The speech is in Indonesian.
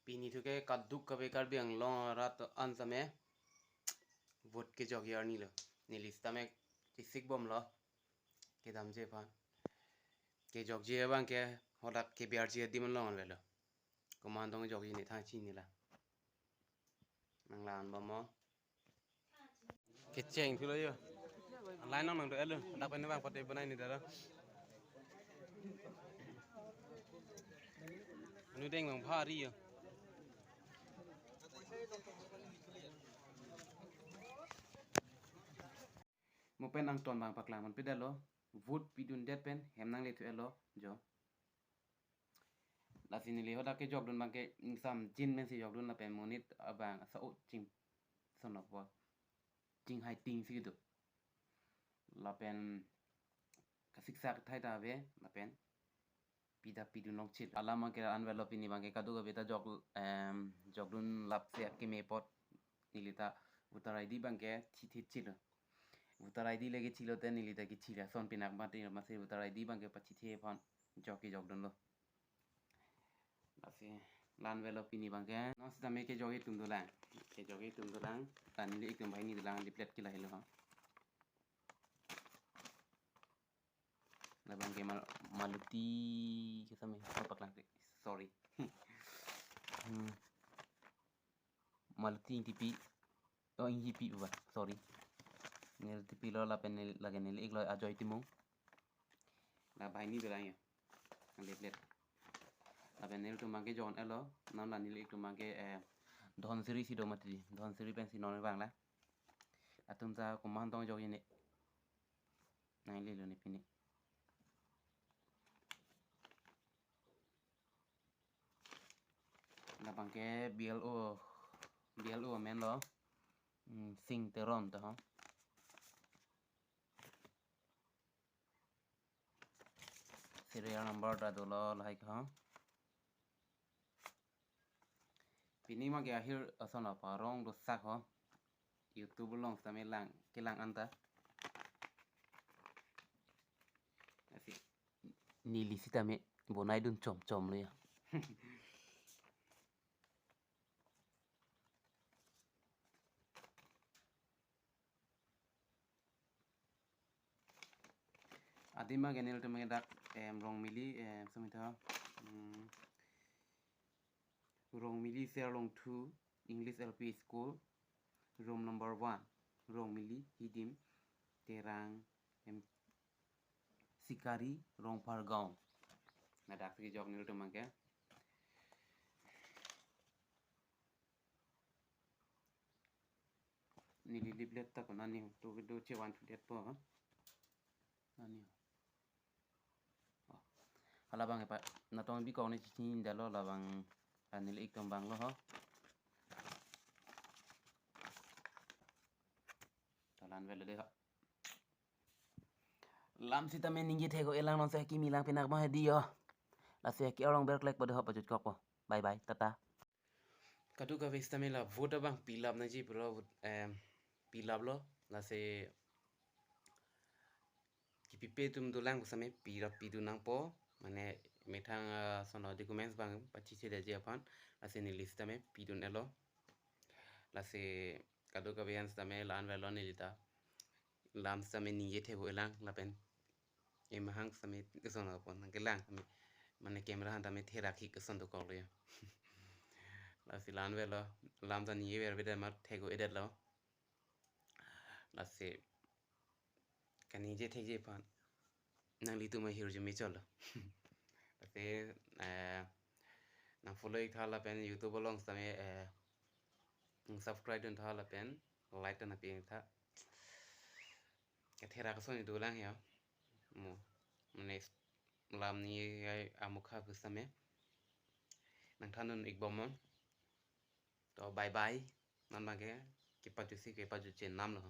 Pini tu ke kaduk ke bekar biang long rat an same vote ke jog yar ni lo ni lista me kisik bom lo ke dam je pan ke jog je bang ke hodak ke biar je di man long le lo komandong jog ni tha chi ni la nang lan bom mo ke cheng thu lo yo lai nong nang do elo dak pen bang pote banai ni da nu deng bang pha ri yo mo pen ang ton bang paklang man pedalo vote pidun det pen hem nang le tu elo jo la sini le hoda ke jog dun bang ke sam jin men si jog dun la pen monit abang sa o ching son of wa ching hai ting si du la pen kasik sak thai da ve la pen pida pidun long chit alama ke envelope ini bang ke kadu ga beta jog dun lap se ke me pot nilita voter id bang ke chit chit voter id lagi chilo ten nilita ki chila son pinak mati masih voter id bang ke pachi the pon jog ki jog dun lo masih lan envelope ini bang ke non sta me ke jogi tum dulang ke jogi tum dulang tan ni ikum bhai ni dulang di plate ki la helo ha na bang ke maluti ke same paklang sorry maluti tipi oh ini tipi ba sorry nel tipi lo la pen lagi nel ik lo ajoy timung la bhai ni dulang ya ang plate la pen nel tu mangke jon elo non la nil ik tu mangke don siri si do mati don siri pen si non bang la atum sa komandong jog ini nai le lo ni pini la bang ke BLO men lo sing teron to ha serial number da do lo like ha pini ma ke ahir asana parong do sak ho YouTube long sa me lang kilang anta asi nili sita me bonai dun chom lo ya adima genel to me dak rong mili sumita rong mili serlong 2 English LP school room number 1 rong mili hidim terang sikari rong pargaon na dak ki jog nil to mangke nili liblet ta kona ni to do che 1 to det po ha nani halabang pa natong bi ko ni chin da lo labang anil ik tong bang lo ho talan vele de ha lam sita men ningi thego elang non se ki milang pinak ma hedi yo la se ki orang berklek pada ha pajut kok po bye bye tata kadu ka vista me la vote bang pilap na ji bro pilap lo la se ki pipe tum dulang same pirap pidu nang po mane metang sono documents bang pachi se de japan la se ni lista me pidun elo la se kadu ka vian sta me lan velo ni lita lam sta me ni yete ho elang la pen emahang same sono pon nang kelang same mane camera hanta me thera ki ke son do ko le la se lan velo lam ta ni ver vede ma thego edit lo la se kani je theje pan nang li tu ma hero je me cholo te nang follow ik thala pen YouTube long same subscribe dun thala pen like tan pi tha ke thera ka so ni do lang ya mo mane lam ni ai amukha ku same nang thanun ik bom to bye bye nan ma ke paju si ke paju chen nam lo